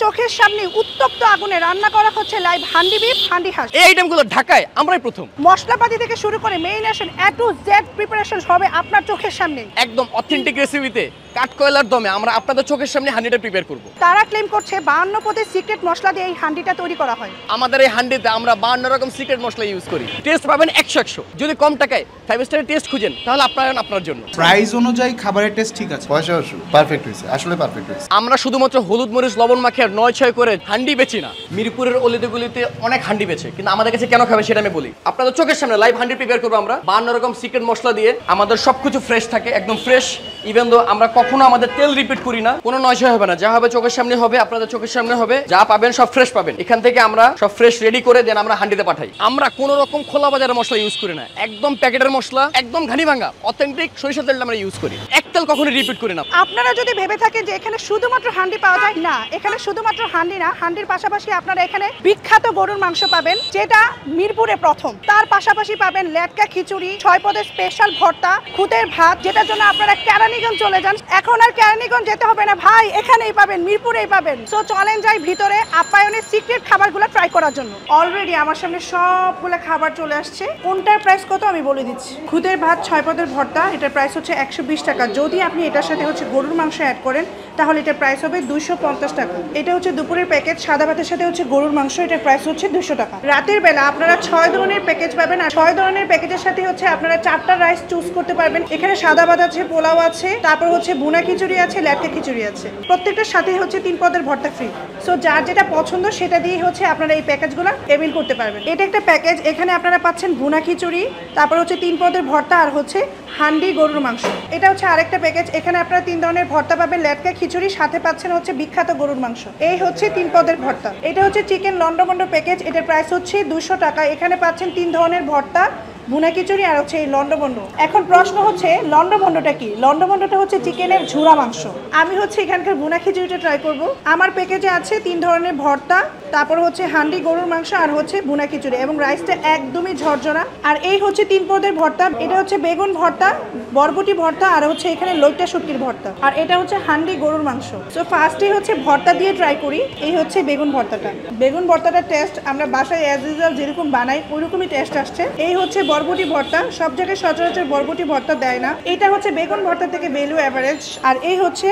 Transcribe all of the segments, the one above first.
চোখের সামনে উত্তপ্ত আগুনে রান্না করা হচ্ছে লাইভ হান্ডি বিফ, হান্ডি হাঁস। এই আইটেমগুলো ঢাকায় আমরাই প্রথম। মশলাপাতি থেকে শুরু করে marination A to Z preparation হবে আপনার চোখের সামনে। একদম অথেন্টিক রেসিপিতে কাঠকয়লার দমে আমরা আপনাদের চোখের সামনে হান্ডিটা প্রিপেয়ার করব। তারা ক্লেম করছে 52 পদের সিক্রেট মশলা দিয়ে এই হান্ডিটা তৈরি করা হয়। আমাদের এই হান্ডিতে আমরা 52 রকম সিক্রেট মশলা ইউজ করি। টেস্ট পাবেন 100 যদি কম টাকায় 5 স্টারের টেস্ট খুঁজেন তাহলে আপনার জন্য। প্রাইস অনুযায়ী খাবারের টেস্ট ঠিক আছে, পয়সা পারফেক্ট হয়েছে, আসলে পারফেক্ট হয়েছে। আমরা শুধুমাত্র হলুদ মরিচ লবণ মাখিয়ে 9-6 করে হান্ডি বেচি না। মিরপুরের অলিতে অনেক হান্ডি বেচে, কিন্তু আমাদের কাছে কেন খাবে সেটা আমি বলি। আপনাদের চোখের সামনে লাইভ হান্ডি প্রিপেয়ার করবো আমরা 52 রকম সিক্রেট মশলা দিয়ে। আমাদের সবকিছু ফ্রেশ থাকে, একদম ফ্রেশ। ইভেন দো আমরা কখনো আমাদের তেল রিপিট করি না, কোনো নয়শয় হবে না। যা হবে চোখের সামনে হবে, আপনাদের চোখের সামনে হবে। যা পাবেন সব ফ্রেশ পাবেন। এখান থেকে আমরা সব ফ্রেশ রেডি করে দেন আমরা হান্ডিতে পাঠাই। আমরা কোনো রকম খোলা বাজারের মশলা ইউজ করি না, একদম প্যাকেটের মশলা, একদম ঘানি ভাঙা অথেন্টিক সরিষার তেলটা আমরা ইউজ করি। এক তেল কখনো রিপিট করি না। আপনারা যদি ভেবে থাকেন যে এখানে শুধুমাত্র হান্ডি পাওয়া যায়, না, এখানে শুধুমাত্র হান্ডি না, হান্ডির পাশাপাশি আপনারা এখানে বিখ্যাত গরুর মাংস পাবেন, যেটা মিরপুরে প্রথম। তার পাশাপাশি পাবেন লেটকা খিচুড়ি, 6 পদের স্পেশাল ভর্তা, খুদের ভাত, যেটার জন্য আপনারা কেরানীগঞ্জ চলে যান। এখন আর কেরানীগঞ্জ যেতে হবে না ভাই, এখানেই পাবেন, মিরপুরেই পাবেন। সো চলেন যাই ভিতরে আপ্যায়নের সিক্রেট খাবারগুলো ট্রাই করার জন্য। অলরেডি আমার সামনে সবগুলো খাবার চলে আসছে। কোনটার প্রাইস কত আমি বলে দিচ্ছি। খুদের ভাত 6 পদের ভর্তা, এটার প্রাইস হচ্ছে 120 টাকা। যদি আপনি এটার সাথে হচ্ছে গরুর মাংস অ্যাড করেন তাহলে এটার প্রাইস হবে 250 টাকা। এটা হচ্ছে দুপুরের প্যাকেজ, সাদা ভাতের সাথে হচ্ছে গরুর মাংস, এটার প্রাইস হচ্ছে 200 টাকা। রাতের বেলা আপনারা 6 ধরনের প্যাকেজ পাবেন, আর 6 ধরনের প্যাকেজের সাথে হচ্ছে আপনারা 4টা রাইস চুজ করতে পারবেন। এখানে সাদা ভাত আছে, পোলাও আছে, তারপর হচ্ছে ভুনা খিচুড়ি আছে, লেটকা খিচুড়ি আছে। প্রত্যেকটার সাথে হচ্ছে 3 পদের ভর্তা ফ্রি। সো যার যেটা পছন্দ সেটা দিয়ে হচ্ছে আপনারা এই প্যাকেজগুলো এভেল করতে পারবেন। এটা একটা প্যাকেজ, এখানে আপনারা পাচ্ছেন ভুনা খিচুড়ি, তারপর হচ্ছে 3 পদের ভর্তা, আর হচ্ছে হান্ডি গরুর মাংস। এটা হচ্ছে আরেকটা প্যাকেজ, এখানে আপনারা 3 ধরনের ভর্তা পাবেন, লেটকা খিচুড়ি, সাথে পাচ্ছেন হচ্ছে বিখ্যাত গরুর মাংস। এই হচ্ছে 3 পদের ভর্তা। এটা হচ্ছে চিকেন লন্ডভন্ড প্যাকেজ, এটার প্রাইস হচ্ছে 200 টাকা। এখানে পাচ্ছেন 3 ধরনের ভর্তা, ভুনা খিচুড়ি, আর হচ্ছে এই লন্ডভন্ড। এখন প্রশ্ন হচ্ছে লন্ডভন্ডটা কি? লন্ডভন্ডটা হচ্ছে চিকেনের ঝুরা মাংস। আমি হচ্ছে এখানকার ভুনা খিচুড়িটা ট্রাই করব। আমার প্যাকেজে আছে 3 ধরনের ভর্তা, তারপর হচ্ছে হান্ডি গরুর মাংস, আর হচ্ছে ভুনা খিচুড়ি, এবং রাইসটা একদমই ঝরঝরা। আর এই হচ্ছে 3 পদের ভর্তা, এটা হচ্ছে বেগুন ভর্তা, বরবটি ভর্তা, আর হচ্ছে এখানে লইট্টা শুটকির ভর্তা, আর এটা হচ্ছে হান্ডি গরুর মাংস। সো ফার্স্টে হচ্ছে ভর্তা দিয়ে ট্রাই করি। এই হচ্ছে বেগুন ভর্তাটা। বেগুন ভর্তাটার টেস্ট আমরা বাসায় অ্যাজ ইউজুয়াল যেরকম বানাই ওইরকমই টেস্ট আসছে। এই হচ্ছে বরবটি ভর্তা, সব জায়গায় সচরাচর বরবটি ভর্তা দেয় না, এটা হচ্ছে বেগুন ভর্তা থেকে ভ্যালু এভারেজ। আর এই হচ্ছে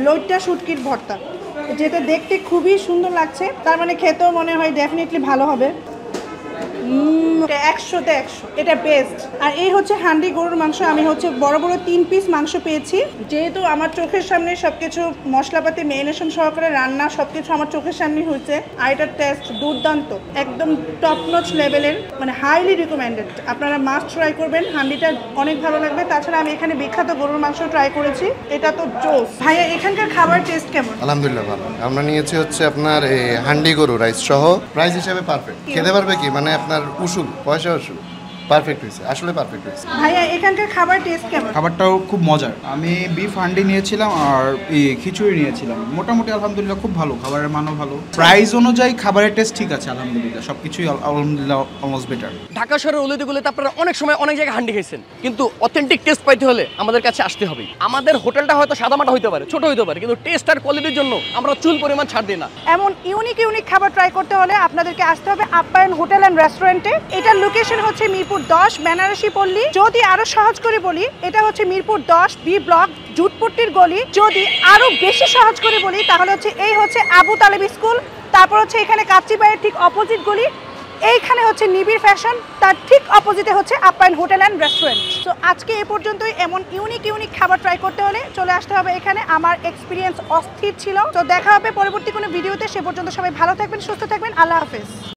লইট্টা শুটকির ভর্তা, যেটা দেখতে খুবই সুন্দর লাগছে, তার মানে খেতেও মনে হয় ডেফিনেটলি ভালো হবে। 100তে 100, এটা বেস্ট। আর এই হচ্ছে হান্ডি গরুর মাংস। আমি হচ্ছে বড় বড় 3 পিস মাংস পেয়েছি, যেহেতু আমার চোখের সামনে সবকিছু মশলাপাতি মেরিনেশন সহকারে রান্না, সবকিছু আমার চোখের সামনে হয়েছে। আর এটার টেস্ট দুর্দান্ত, একদম টপ নচ লেভেলের, মানে হাইলি রিকমেন্ডেড। আপনারা মাস্ট ট্রাই করবেন, হান্ডিটা অনেক ভালো লাগবে। তাছাড়া আমি এখানে বিখ্যাত গরুর মাংস ট্রাই করেছি, এটা তো জোস। ভাইয়া এখানকার খাবার টেস্ট কেমন? আলহামদুলিল্লাহ ভালো। আমরা নিয়েছি হচ্ছে আপনার হান্ডি গরু রাইস সহ, প্রাইস হিসাবে পারফেক্ট। খেতে পারবে কি মানে আপনার উসুল, পয়সা উসুল, পারফেক্ট হয়েছে, আসলে পারফেক্ট হয়েছে। ভাইয়া এখানকার খাবার টেস্ট কেমন? খাবারটাও খুব মজার। আমি বিফ হান্ডি নিয়েছিলাম আর খিচুড়ি নিয়েছিলাম, মোটামুটি আলহামদুলিল্লাহ খুব ভালো, খাবারের মানও ভালো। প্রাইস অনুযায়ী খাবারের টেস্ট ঠিক আছে আলহামদুলিল্লাহ, সবকিছুই আলহামদুলিল্লাহ অলমোস্ট বেটার। ঢাকা শহরের অলিতে আপনারা অনেক সময় অনেক জায়গায় হান্ডি খেয়েছেন, কিন্তু অথেন্টিক টেস্ট পাইতে হলে আমাদের কাছে আসতে হবে। আমাদের হোটেলটা হয়তো সাদামাটা হইতে পারে, ছোট হইতে পারে, কিন্তু টেস্ট আর কোয়ালিটির জন্য আমরা চুল পরিমাণ ছাড় দিই না। এমন ইউনিক খাবার ট্রাই করতে হলে আপনাদেরকে আসতে হবে আপ্যায়ন হোটেল অ্যান্ড রেস্টুরেন্টে। এটার লোকেশন হচ্ছে মিরপুর 10 বেনারসি পল্লী। যদি আরো সহজ করে বলি, এটা হচ্ছে মিরপুর 10 বি ব্লক জুটপট্টির গলি। যদি আরো বেশি সহজ করে বলি তাহলে হচ্ছে এই হচ্ছে আবু তালেব স্কুল, তারপর হচ্ছে এখানে কাচ্চিবাইয়ের ঠিক অপোজিট গলি, এইখানে হচ্ছে নিবিড় ফ্যাশন, তার ঠিক অপোজিটে হচ্ছে আপ্যায়ন হোটেল অ্যান্ড রেস্টুরেন্ট। তো আজকে এ পর্যন্তই। এমন ইউনিক খাবার ট্রাই করতে হলে চলে আসতে হবে এখানে। আমার এক্সপিরিয়েন্স অস্থির ছিল। তো দেখা হবে পরবর্তী কোনো ভিডিওতে। সে পর্যন্ত সবাই ভালো থাকবেন, সুস্থ থাকবেন। আল্লাহ হাফেজ।